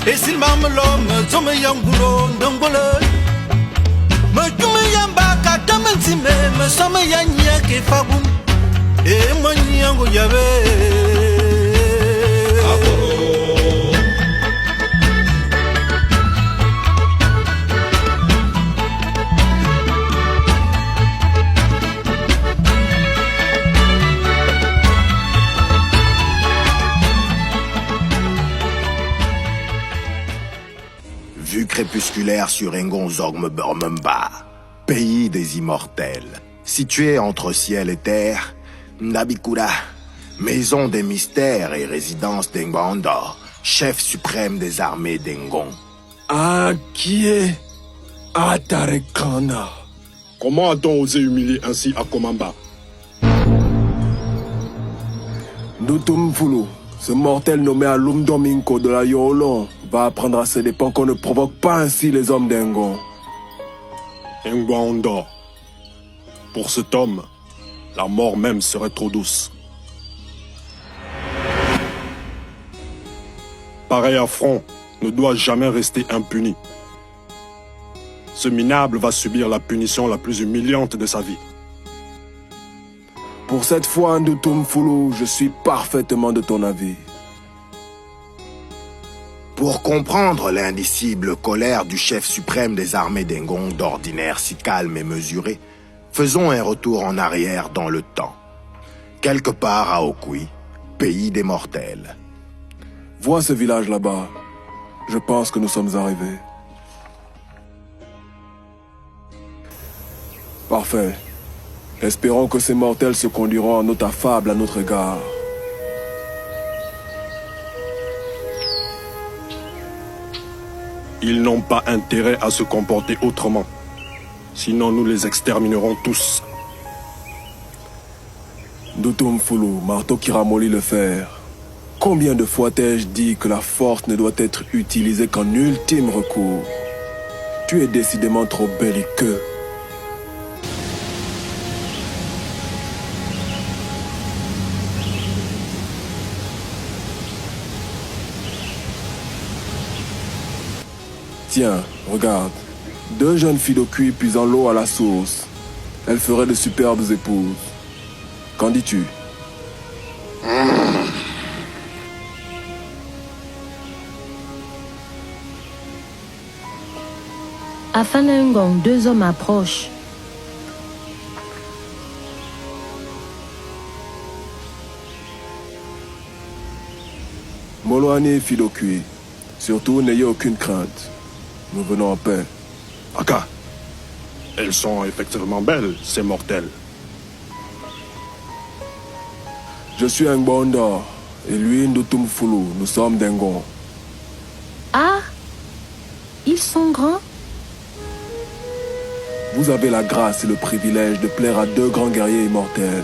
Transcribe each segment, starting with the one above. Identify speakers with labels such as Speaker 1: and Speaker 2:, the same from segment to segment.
Speaker 1: Esin mamalo me yangulo ndongolo. Me yamba katamansi me some yanya ke fagum. E manyango yabe.
Speaker 2: Vue crépusculaire sur Engon Zorgme Burmemba, pays des immortels, situé entre ciel et terre, Nabikura, maison des mystères et résidence d'Engbandor, chef suprême des armées d'Engon.
Speaker 3: Ah, qui est Atarekana?
Speaker 4: Comment a-t-on osé humilier ainsi Akomamba?
Speaker 3: Ndutumfulu, ce mortel nommé Alum Domingo de la Yolon, va apprendre à ses dépens qu'on ne provoque pas ainsi les hommes d'Engon.
Speaker 4: Ngwando. Pour cet homme, la mort même serait trop douce. Pareil affront ne doit jamais rester impuni. Ce minable va subir la punition la plus humiliante de sa vie.
Speaker 3: Pour cette fois, Ndutumfulu, je suis parfaitement de ton avis.
Speaker 2: Pour comprendre l'indicible colère du chef suprême des armées d'Engon, d'ordinaire si calme et mesuré, faisons un retour en arrière dans le temps. Quelque part à Okui, pays des mortels.
Speaker 3: Vois ce village là-bas. Je pense que nous sommes arrivés. Parfait. Espérons que ces mortels se conduiront en note affable à notre égard.
Speaker 4: Ils n'ont pas intérêt à se comporter autrement. Sinon nous les exterminerons tous.
Speaker 3: Ndutumfulu, marteau qui ramollit le fer. Combien de fois t'ai-je dit que la force ne doit être utilisée qu'en ultime recours? Tu es décidément trop belliqueux. Tiens, regarde. 2 jeunes filles d'Okui puisant l'eau à la source. Elles feraient de superbes épouses. Qu'en dis-tu?
Speaker 5: À Fanengong, 2 hommes approchent.
Speaker 3: Moloani, fille d'Okui. Surtout, n'ayez aucune crainte. Nous venons en paix.
Speaker 4: Aka, elles sont effectivement belles, ces mortels.
Speaker 3: Je suis Ngbondor, et lui, Ndutumfulu. Nous sommes d'Engon.
Speaker 5: Ah, ils sont grands.
Speaker 3: Vous avez la grâce et le privilège de plaire à 2 grands guerriers immortels.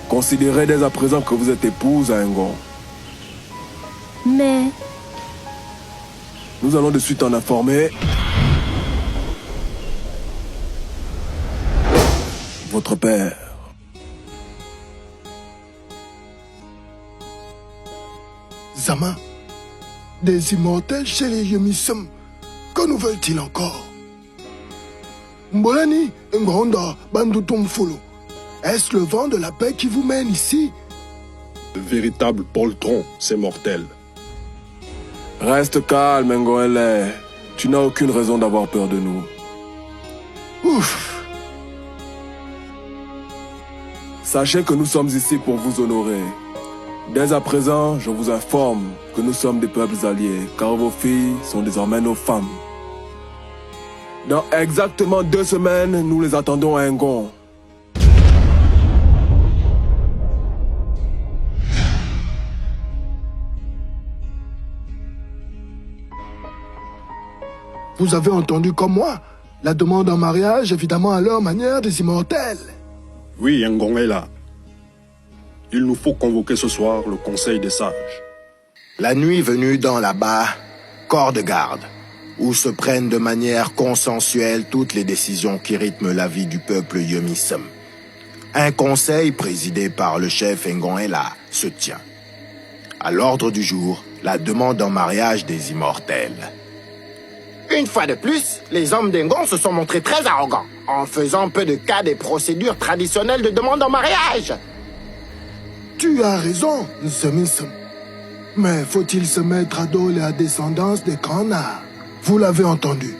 Speaker 3: Considérez dès à présent que vous êtes épouse à Engon.
Speaker 5: Mais
Speaker 3: Nous allons de suite en informer votre père.
Speaker 6: Zama, des immortels chez les Yemisum, que nous veulent-ils encore? Mbolani, Ngonda, Bandutumfulu, est-ce le vent de la paix qui vous mène ici?
Speaker 4: De véritables poltrons, ces mortels.
Speaker 3: Reste calme, Ngoele. Tu n'as aucune raison d'avoir peur de nous.
Speaker 6: Ouf!
Speaker 3: Sachez que nous sommes ici pour vous honorer. Dès à présent, je vous informe que nous sommes des peuples alliés, car vos filles sont désormais nos femmes. Dans exactement 2 semaines, nous les attendons à Engon.
Speaker 6: Vous avez entendu comme moi la demande en mariage, évidemment à leur manière, des immortels.
Speaker 4: Oui, Ngon est là. Il nous faut convoquer ce soir le conseil des sages.
Speaker 2: La nuit venue dans là-bas, corps de garde, où se prennent de manière consensuelle toutes les décisions qui rythment la vie du peuple Yemisum. Un conseil présidé par le chef Ngon Ela se tient. À l'ordre du jour, la demande en mariage des immortels.
Speaker 7: Une fois de plus, les hommes d'Engon se sont montrés très arrogants, en faisant peu de cas des procédures traditionnelles de demande en mariage.
Speaker 6: Tu as raison, Zemism. Mais faut-il se mettre à dos la descendance des Granards? Vous l'avez entendu.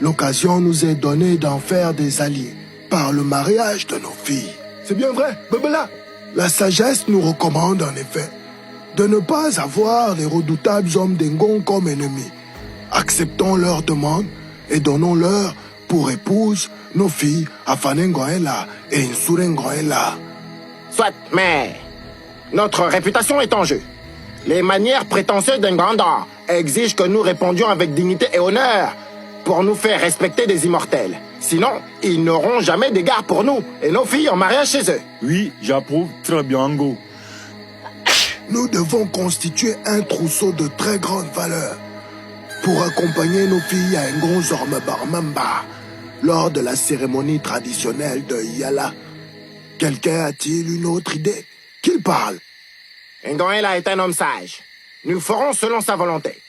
Speaker 6: L'occasion nous est donnée d'en faire des alliés par le mariage de nos filles. C'est bien vrai, Bebela. La sagesse nous recommande en effet de ne pas avoir les redoutables hommes d'Engon comme ennemis. Acceptons leur demande et donnons-leur pour épouse nos filles Afanengoela et Insurengoela.
Speaker 7: Soit, mais notre réputation est en jeu. Les manières prétentieuses d'Engandor exigent que nous répondions avec dignité et honneur pour nous faire respecter des immortels. Sinon, ils n'auront jamais d'égard pour nous et nos filles en mariage chez eux.
Speaker 8: Oui, j'approuve très bien, Ango.
Speaker 6: Nous devons constituer un trousseau de très grande valeur pour accompagner nos filles à Engon Zorme Barmamba lors de la cérémonie traditionnelle de Yala. Quelqu'un a-t-il une autre idée? Qu'il parle.
Speaker 7: Engoela est un homme sage. Nous ferons selon sa volonté.